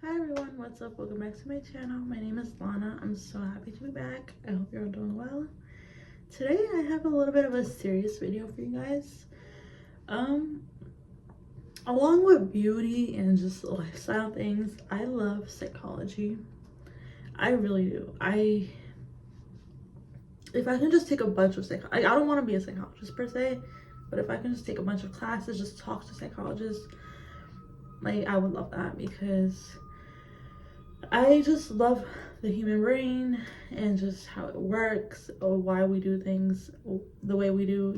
Hi everyone, what's up? Welcome back to my channel. My name is Lana. I'm so happy to be back. I hope you're all doing well. Today I have a little bit of a serious video for you guys. Along with beauty and just lifestyle things, I love psychology. I really do. If I can just take a bunch of I don't want to be a psychologist per se, but if I can just take a bunch of classes, just talk to psychologists, I would love that, because I just love the human brain and just how it works, or why we do things the way we do,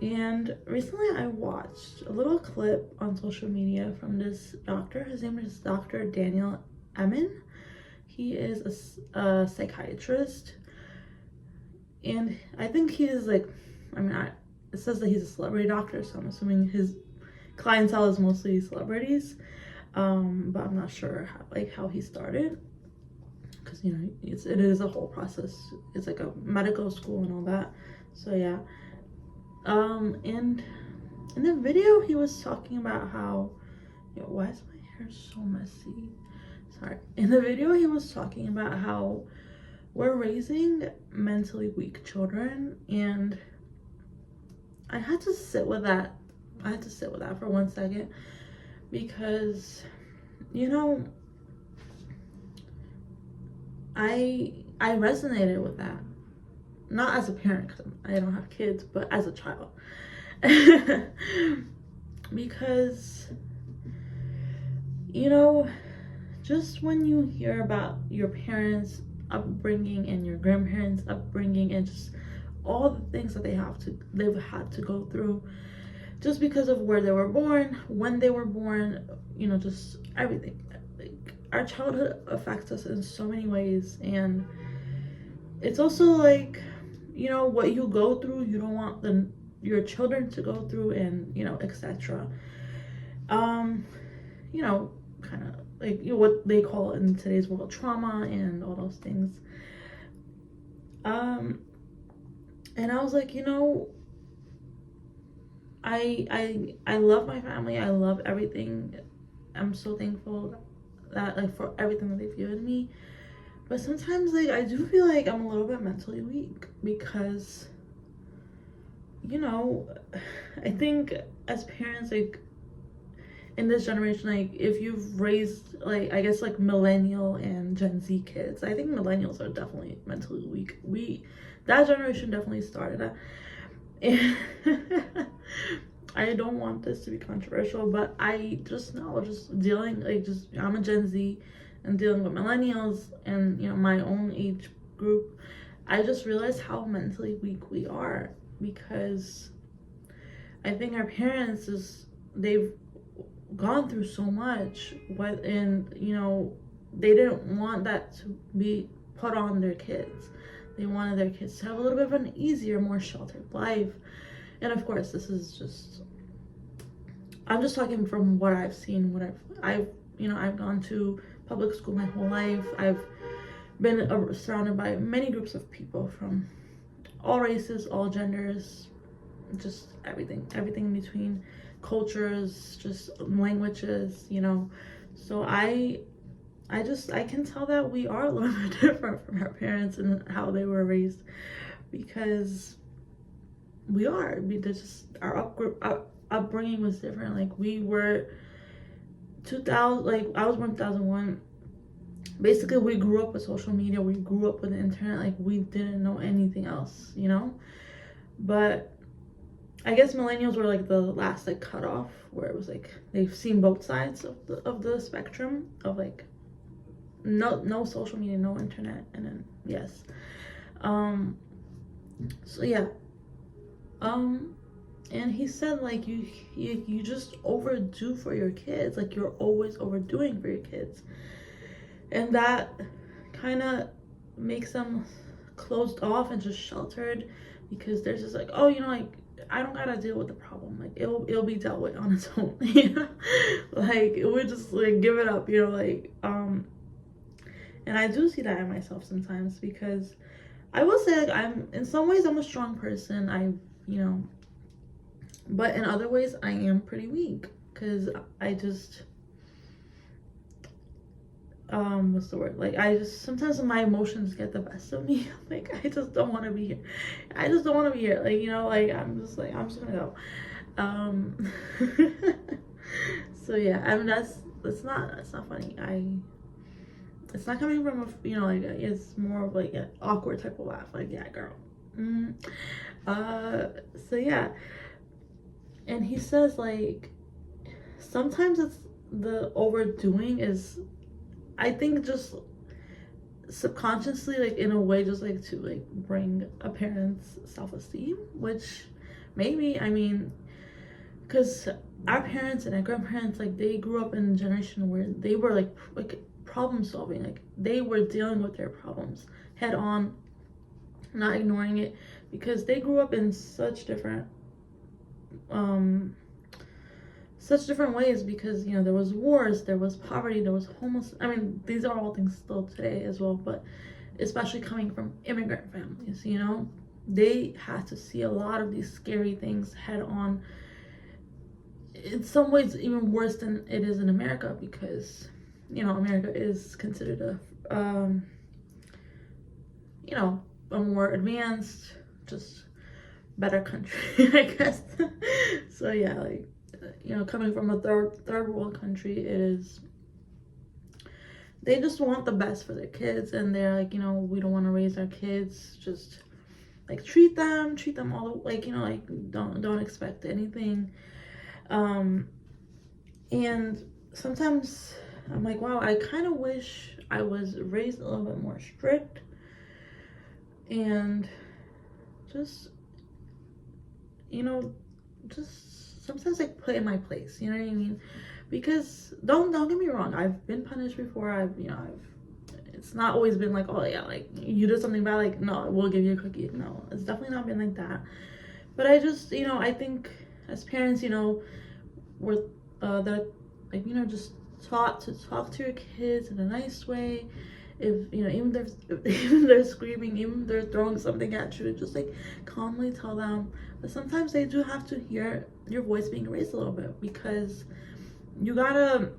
And recently I watched a little clip on social media from this doctor. His name is Dr. Daniel Amen. He is a psychiatrist, and I think he is it says that he's a celebrity doctor, so I'm assuming his clientele is mostly celebrities. But I'm not sure how he started, because it is a whole process. It's like a medical school and all that. So yeah. And in the video he was talking about how, why is my hair so messy? Sorry. In the video he was talking about how we're raising mentally weak children, and I had to sit with that. For 1 second, because I resonated with that, not as a parent because I don't have kids, but as a child. Because just when you hear about your parents' upbringing and your grandparents' upbringing and just all the things that they've had to go through, just because of where they were born, when they were born, just everything. Our childhood affects us in so many ways, and it's also what you go through, you don't want your children to go through, and etc. Kind of what they call in today's world trauma and all those things. And I was like, I love my family. I love everything. I'm so thankful that for everything that they've given me. But sometimes I do feel like I'm a little bit mentally weak, because I think as parents, in this generation, if you've raised I guess millennial and Gen Z kids, I think millennials are definitely mentally weak. That generation definitely started that. And I don't want this to be controversial, but I just know, I'm a Gen Z and dealing with millennials and my own age group, I just realized how mentally weak we are, because I think our parents they've gone through so much, and they didn't want that to be put on their kids. They wanted their kids to have a little bit of an easier, more sheltered life. And of course, I'm just talking from what I've seen, I've gone to public school my whole life. I've been surrounded by many groups of people from all races, all genders, just everything in between, cultures, just languages, So I can tell that we are a little bit different from our parents and how they were raised, because our upbringing was different. We were 2000, I was born 2001. Basically, we grew up with social media, we grew up with the internet, we didn't know anything else, But I guess millennials were the last cutoff, where it was they've seen both sides of the spectrum of no social media, no internet, and then yes. So yeah. And he said you just overdo for your kids, you're always overdoing for your kids, and that kind of makes them closed off and just sheltered, because there's just I don't gotta deal with the problem, it'll be dealt with on its own. It would just give it up, and I do see that in myself sometimes, because I will say I'm in some ways I'm a strong person. But in other ways I am pretty weak, because I just what's the word, like I just sometimes my emotions get the best of me. Like I just don't want to be here. I just don't want to be here, like, you know, like I'm just gonna go. So yeah, I mean that's not funny. It's not coming from a, you know, like it's more of like an awkward type of laugh, like, yeah, girl. mm. So yeah, and he says like sometimes it's the overdoing is, I think, just subconsciously, like in a way, just like to like bring a parent's self-esteem, which maybe, I mean, because our parents and our grandparents, like they grew up in a generation where they were like problem solving, like they were dealing with their problems head on, not ignoring it, because they grew up in such different ways, because, you know, there was wars, there was poverty, there was homeless. I mean, these are all things still today as well, but especially coming from immigrant families, you know, they had to see a lot of these scary things head on. In some ways even worse than it is in America, because, you know, America is considered you know, a more advanced, just better country, I guess. So yeah, like, you know, coming from a third world country, it is, they just want the best for their kids, and they're like, you know, we don't want to raise our kids, just like treat them all the, like, you know, like don't expect anything. And sometimes I'm like, wow, I kind of wish I was raised a little bit more strict, and just, you know, just sometimes like put in my place, you know what I mean? Because don't get me wrong, I've been punished before. It's not always been like, oh yeah, like you did something bad, like no, we'll give you a cookie. No, it's definitely not been like that. But I just, you know, I think as parents, you know, we're that, like, you know, just taught to talk to your kids in a nice way. If, you know, even if they're screaming, even if they're throwing something at you, just like calmly tell them. But sometimes they do have to hear your voice being raised a little bit, because you gotta,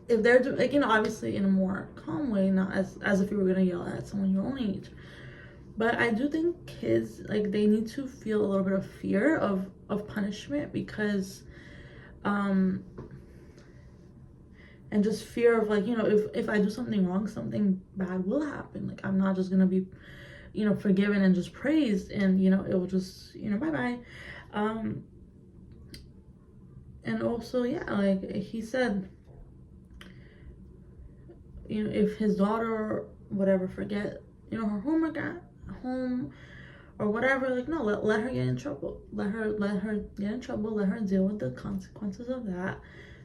if they're like, you know, obviously in a more calm way, not as if you were gonna yell at someone your own age. But I do think kids, like, they need to feel a little bit of fear of punishment, because and just fear of, like, you know, if I do something wrong, something bad will happen. Like, I'm not just gonna be, you know, forgiven and just praised, and, you know, it will just, you know, bye-bye. And also, yeah, like he said, you know, if his daughter or whatever forget, you know, her homework at home or whatever, like, no, let her get in trouble. Let her get in trouble. Let her deal with the consequences of that,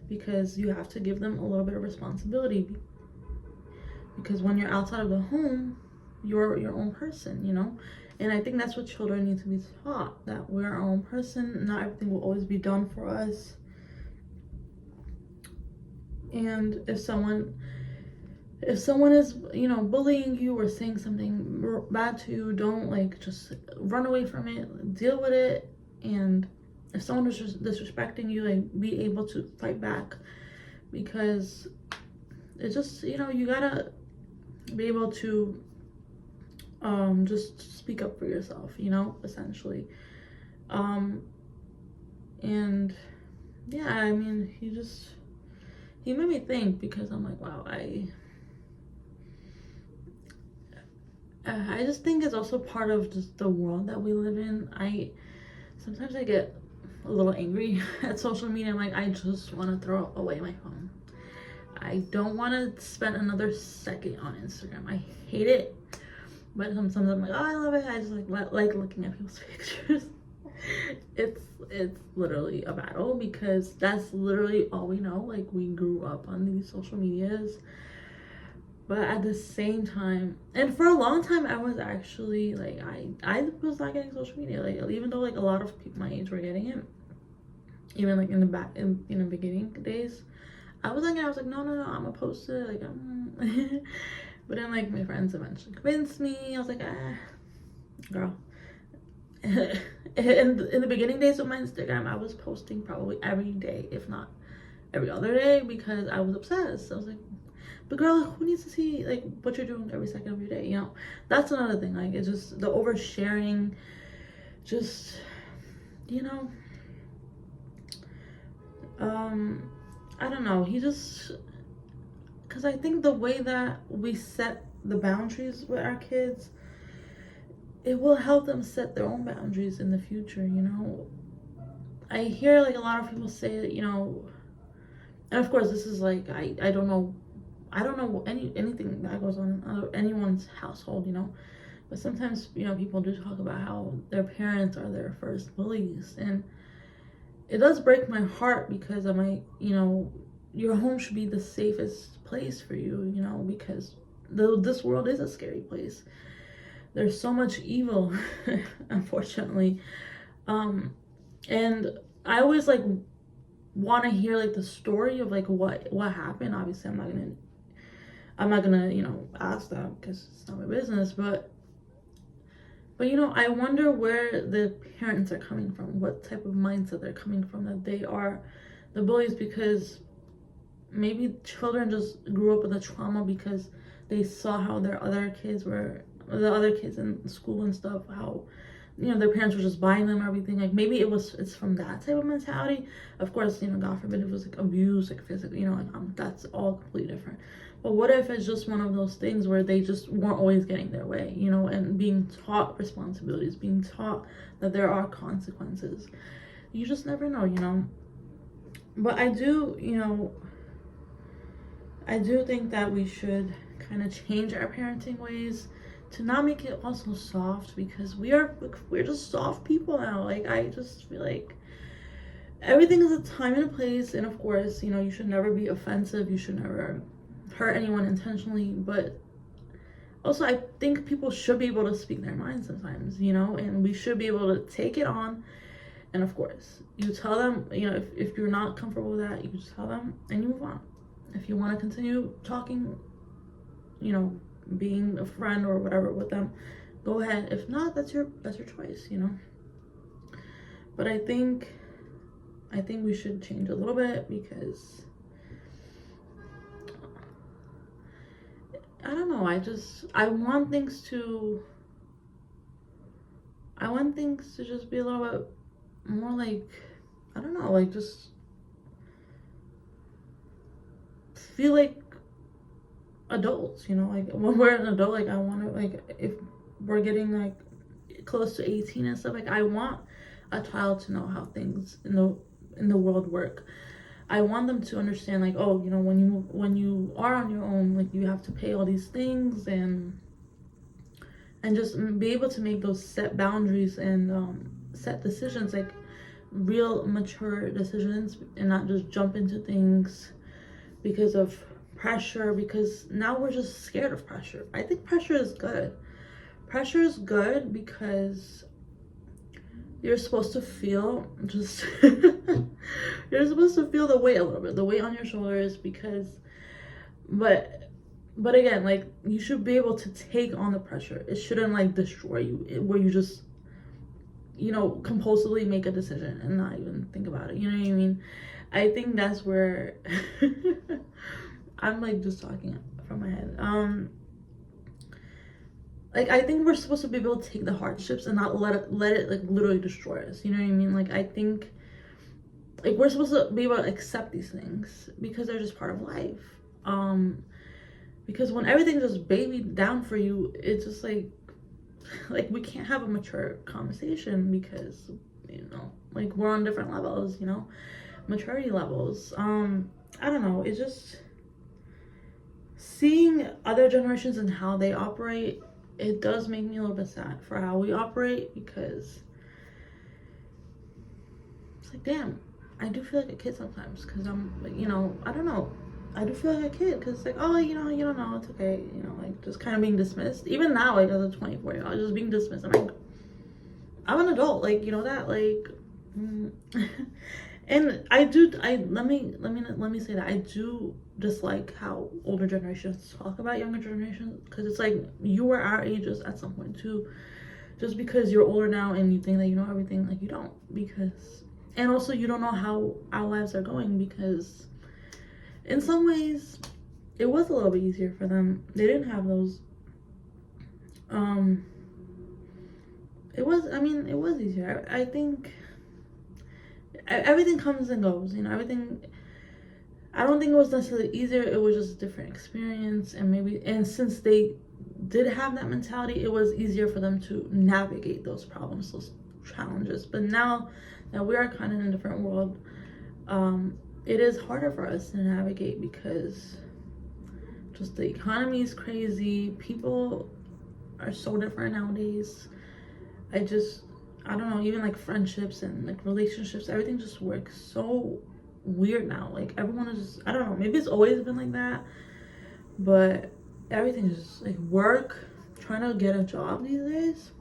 because you have to give them a little bit of responsibility. Because when you're outside of the home, you're your own person, you know. And I think that's what children need to be taught, that we're our own person. Not everything will always be done for us. And if someone is, you know, bullying you or saying something bad to you, don't, like, just run away from it. Deal with it. And if someone is just disrespecting you, like, be able to fight back, because it's just, you know, you gotta be able to just speak up for yourself, you know, essentially. And yeah, I mean, he made me think, because I'm like, wow, I just think it's also part of just the world that we live in. Sometimes I get a little angry at social media. I'm like, I just want to throw away my phone. I don't want to spend another second on Instagram. I hate it. But sometimes I'm like, oh, I love it. I just like looking at people's pictures. It's literally a battle, because that's literally all we know. Like, we grew up on these social medias. But at the same time, and for a long time, I was actually like, I was not getting social media. Like, even though like a lot of people my age were getting it, even like in the beginning days, I was like, no, I'm gonna post it. Like, but then, like, my friends eventually convinced me. I was like, girl. in the beginning days of my Instagram, I was posting probably every day, if not every other day, because I was obsessed. I was like, but girl, like, who needs to see like what you're doing every second of your day? You know, that's another thing. Like, it's just the oversharing. Just, you know, I don't know. He just, because I think the way that we set the boundaries with our kids, it will help them set their own boundaries in the future. You know, I hear like a lot of people say that, you know, and of course this is like I don't know, anything that goes on in anyone's household, you know, but sometimes, you know, people do talk about how their parents are their first bullies, and it does break my heart because I'm like, you know, your home should be the safest place for you, you know, because this world is a scary place. There's so much evil, unfortunately. And I always like want to hear like the story of like what happened. Obviously, I'm not gonna, you know, ask that because it's not my business. But you know, I wonder where the parents are coming from, what type of mindset they're coming from, that they are the bullies, because maybe children just grew up with a trauma because they saw how the other kids in school and stuff, how, you know, their parents were just buying them everything. Like, maybe it's from that type of mentality. Of course, you know, God forbid if it was like abuse, like physically, you know, like, that's all completely different. But what if it's just one of those things where they just weren't always getting their way, you know, and being taught responsibilities, being taught that there are consequences. You just never know, you know. But I do, you know, I do think that we should kind of change our parenting ways to not make it also soft, because we're just soft people now. Like, I just feel like everything is a time and a place, and of course, you know, you should never be offensive, you should never hurt anyone intentionally, but also I think people should be able to speak their mind sometimes, you know, and we should be able to take it on. And of course, you tell them, you know, if you're not comfortable with that, you just tell them and you move on. If you want to continue talking, you know, being a friend or whatever with them, go ahead. If not, that's your choice, you know. But I think we should change a little bit, because I don't know, I want things to just be a little bit more like, I don't know, like, just feel like adults, you know. Like, when we're an adult, like, I want to, like, if we're getting like close to 18 and stuff, like, I want a child to know how things in the world work. I want them to understand, like, oh, you know, when you are on your own, like, you have to pay all these things, and just be able to make those set boundaries and set decisions, like real mature decisions, and not just jump into things because of pressure, because now we're just scared of pressure. I think pressure is good. Pressure is good because you're supposed to feel just you're supposed to feel the weight a little bit, the weight on your shoulders, because but again, like, you should be able to take on the pressure. It shouldn't like destroy you, where you just, you know, compulsively make a decision and not even think about it. You know what I mean? I think that's where I'm like just talking from my head. Like, I think we're supposed to be able to take the hardships and not let it like literally destroy us. You know what I mean? Like, I think like we're supposed to be able to accept these things because they're just part of life. Because when everything's just babied down for you, it's just like we can't have a mature conversation, because, you know, like, we're on different levels, you know, maturity levels. I don't know, it's just seeing other generations and how they operate, it does make me a little bit sad for how we operate, because it's like, damn, I do feel like a kid sometimes, because I'm like, you know, I don't know, I do feel like a kid, because it's like, oh, you know, you don't know, it's okay, you know, like, just kind of being dismissed. Even now, like, as a 24-year-old, just being dismissed. I'm like, I'm an adult, like, you know that, like, and let me say that I do dislike how older generations talk about younger generations, because it's like, you were our ages at some point too. just because you're older now and you think that you know everything, like you don't. Because, and also you don't know how our lives are going, because in some ways it was a little bit easier for them. They didn't have those it was easier. I think everything comes and goes, you know, everything. I don't think it was necessarily easier, it was just a different experience. And since they did have that mentality, it was easier for them to navigate those problems, those challenges. But now that we are kind of in a different world, it is harder for us to navigate, because just the economy is crazy. People are so different nowadays. I don't know, even like friendships and like relationships, everything just works so weird now. Like everyone is just, I don't know, maybe it's always been like that, but everything is just like work, trying to get a job these days.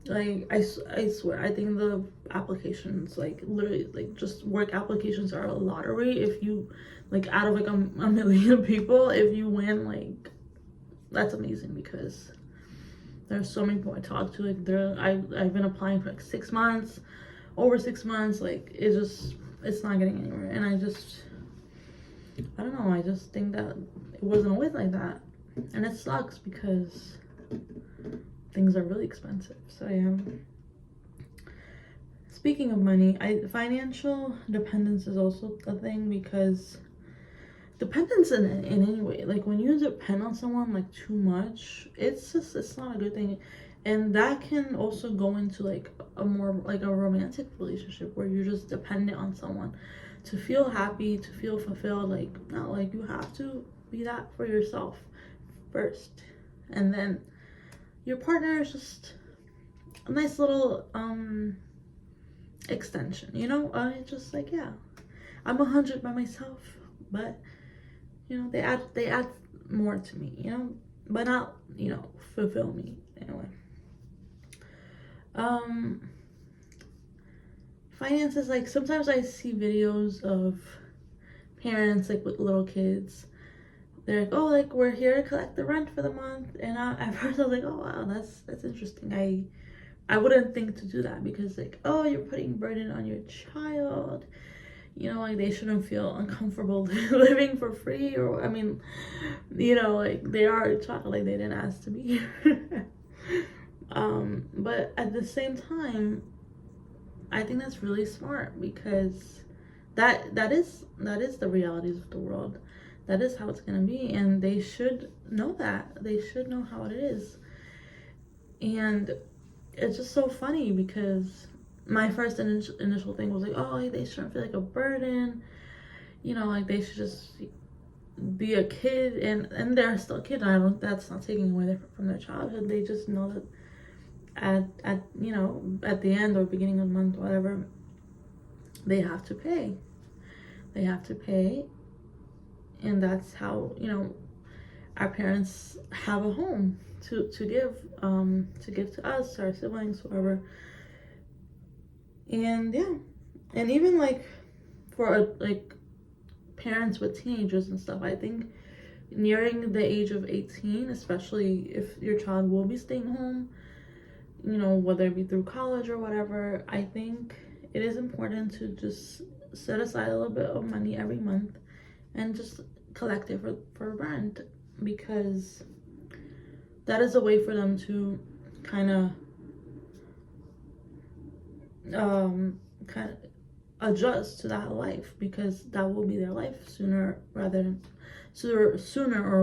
Like I swear, I think the applications, like literally, like just work applications are a lottery. If you, like, out of like a million people, if you win, like, that's amazing, because there's so many people I talk to. Like I've been applying for like 6 months, over 6 months. Like it's not getting anywhere. And I don't know. I just think that it wasn't always like that, and it sucks because things are really expensive. So yeah. Speaking of money, financial dependence is also a thing, because dependence in any way, like when you depend on someone like too much, it's not a good thing. And that can also go into like a more like a romantic relationship, where you're just dependent on someone to feel happy, to feel fulfilled. Like, no, like you have to be that for yourself first, and then your partner is just a nice little extension, you know. It's just like, yeah, I'm 100 by myself, but you know, they add more to me, you know, but not, you know, fulfill me anyway. Finances, like sometimes I see videos of parents like with little kids. They're like, oh, like we're here to collect the rent for the month, and at first I was like, oh wow, that's interesting. I wouldn't think to do that, because like, oh, you're putting burden on your child, you know, like they shouldn't feel uncomfortable living for free. Or I mean, you know, like they are a child, like they didn't ask to be here. But at the same time, I think that's really smart, because that is the realities of the world. That is how it's gonna be, and they should know that. They should know how it is. And it's just so funny, because my first initial thing was like, oh, they shouldn't feel like a burden, you know, like they should just be a kid, and they're still a kid. That's not taking away from their childhood. They just know that at you know, at the end or beginning of the month, whatever, they have to pay. And that's how, you know, our parents have a home to give to us, our siblings, whoever. And yeah, and even like for like parents with teenagers and stuff, I think nearing the age of 18, especially if your child will be staying home, you know, whether it be through college or whatever, I think it is important to just set aside a little bit of money every month and just collect it for rent, because that is a way for them to kind of adjust to that life, because that will be their life sooner or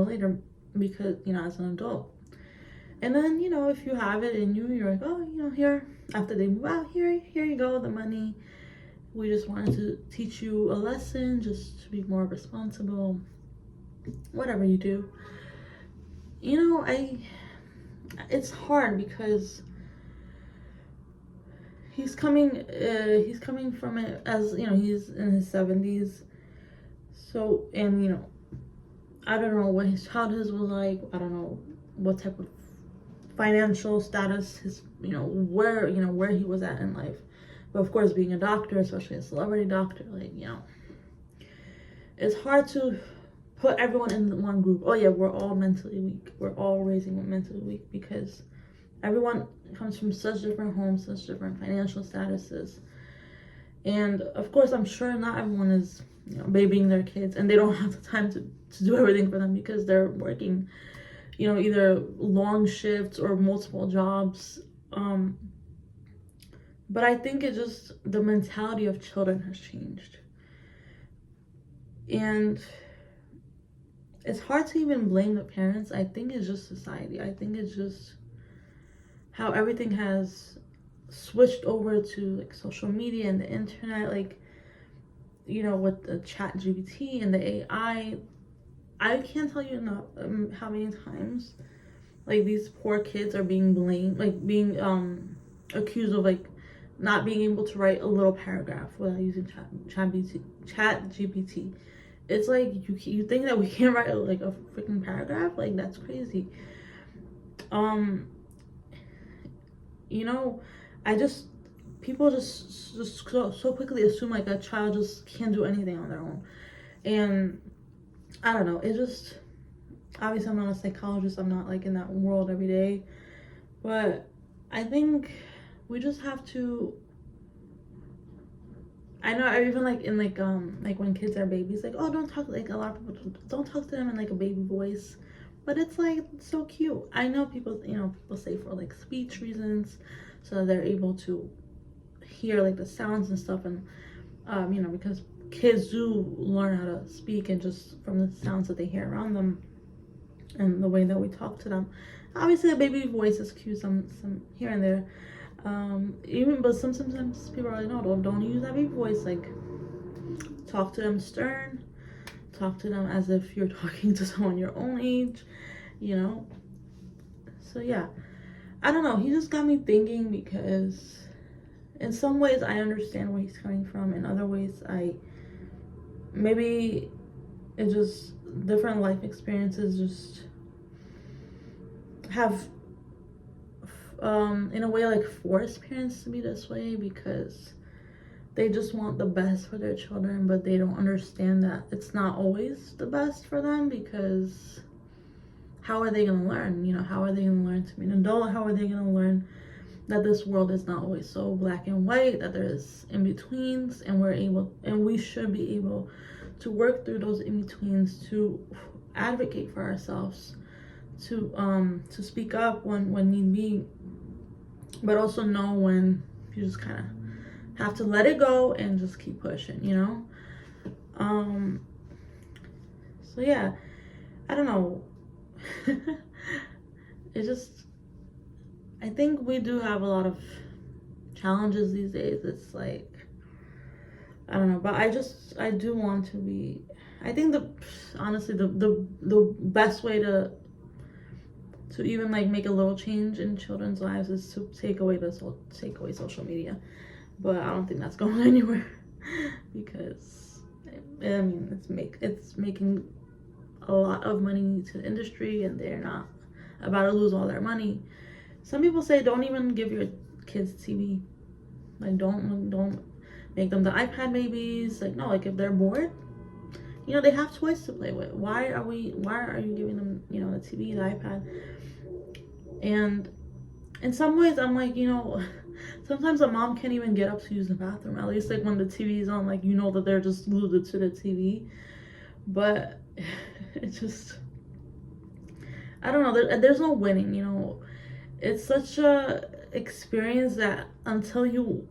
later, because, you know, as an adult. And then, you know, if you have it in you, you're like, oh, you know, here, after they move out, here you go, the money. We just wanted to teach you a lesson, just to be more responsible, whatever you do. You know, it's hard, because he's coming from it, as, you know, he's in his 70s. So, and, you know, I don't know what his childhood was like. I don't know what type of financial status his, you know, where he was at in life. But of course, being a doctor, especially a celebrity doctor, like, you know, it's hard to put everyone in one group. Oh yeah, we're all mentally weak. We're all raising mentally weak, because everyone comes from such different homes, such different financial statuses. And of course, I'm sure not everyone is, babying their kids, and they don't have the time to do everything for them because they're working, either long shifts or multiple jobs. But I think it just, the mentality of children has changed. And it's hard to even blame the parents. I think it's just society. I think it's just how everything has switched over to like social media and the internet, like, with the ChatGPT and the AI. I can't tell you enough how many times like these poor kids are being blamed, like being accused of like not being able to write a little paragraph without using ChatGPT. It's like you think that we can't write like a freaking paragraph? Like, that's crazy. I just, people just so quickly assume like a child just can't do anything on their own. And I don't know, it just, obviously I'm not a psychologist, I'm not like in that world every day, but I think we just have to, I know even like in like when kids are babies, like, oh, don't talk, like a lot of people don't talk to them in like a baby voice, but it's like so cute. I know people, people say for like speech reasons, so they're able to hear like the sounds and stuff, and because kids do learn how to speak and just from the sounds that they hear around them and the way that we talk to them. Obviously, a baby voice is cute, some here and there. But sometimes people are like, no, don't use that baby voice. Like, talk to them stern, talk to them as if you're talking to someone your own age, So yeah, I don't know. He just got me thinking, because in some ways I understand where he's coming from. In other ways, maybe it's just different life experiences just have in a way like force parents to be this way, because they just want the best for their children, but they don't understand that it's not always the best for them, because how are they going to learn? How are they going to learn to be an adult? How are they going to learn that this world is not always so black and white, that there's in-betweens, and we should be able to work through those in-betweens, to advocate for ourselves, to speak up when need be, but also know when you just kind of have to let it go and just keep pushing, so yeah, I don't know. It just, I think we do have a lot of challenges these days. It's like, I don't know, but I do want to be, I think honestly the best way to even like make a little change in children's lives is to take away social media. But I don't think that's going anywhere, because I mean it's making a lot of money to the industry, and they're not about to lose all their money. Some people say don't even give your kids TV. Like, don't make them the iPad babies. Like, no, like if they're bored, they have toys to play with. Why are you giving them, the TV, the iPad? And in some ways I'm like, sometimes a mom can't even get up to use the bathroom. At least like when the TV is on, like, that they're just glued to the TV. But it's just, I don't know, there's no winning. It's such a experience that until you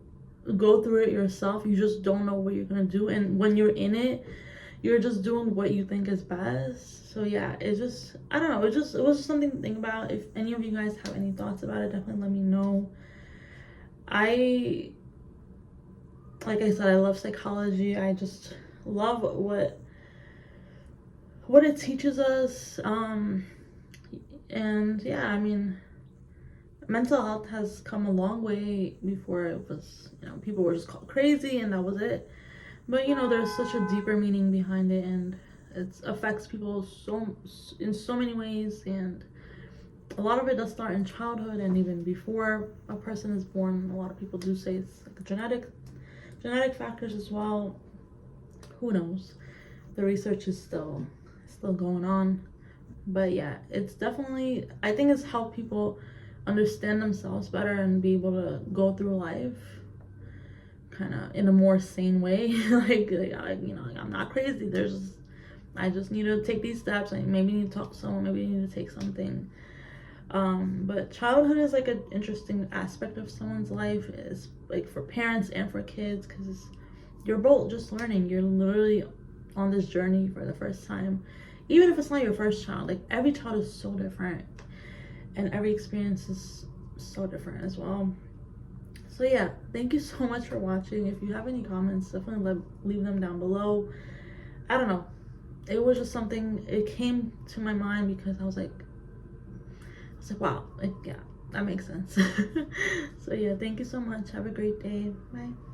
go through it yourself, you just don't know what you're gonna do. And when you're in it, you're just doing what you think is best. So yeah, it's just, I don't know, it was just something to think about. If any of you guys have any thoughts about it, definitely let me know. Like I said, I love psychology. I just love what it teaches us. And yeah, I mean, mental health has come a long way. Before it was, people were just called crazy and that was it. But there's such a deeper meaning behind it, and it affects people in so many ways, and a lot of it does start in childhood and even before a person is born. A lot of people do say it's like genetic factors as well. Who knows? The research is still going on, but yeah, it's definitely, I think it's helped people understand themselves better and be able to go through life kind of in a more sane way. like I'm not crazy. I just need to take these steps. I maybe need to talk to someone, maybe I need to take something. But childhood is like an interesting aspect of someone's life, is like for parents and for kids, because you're both just learning. You're literally on this journey for the first time, even if it's not your first child. Like every child is so different, and every experience is so different as well. So yeah, thank you so much for watching. If you have any comments, definitely leave them down below. I don't know, it was just something, it came to my mind because I was like, wow, like, yeah, that makes sense. So yeah, thank you so much. Have a great day. Bye.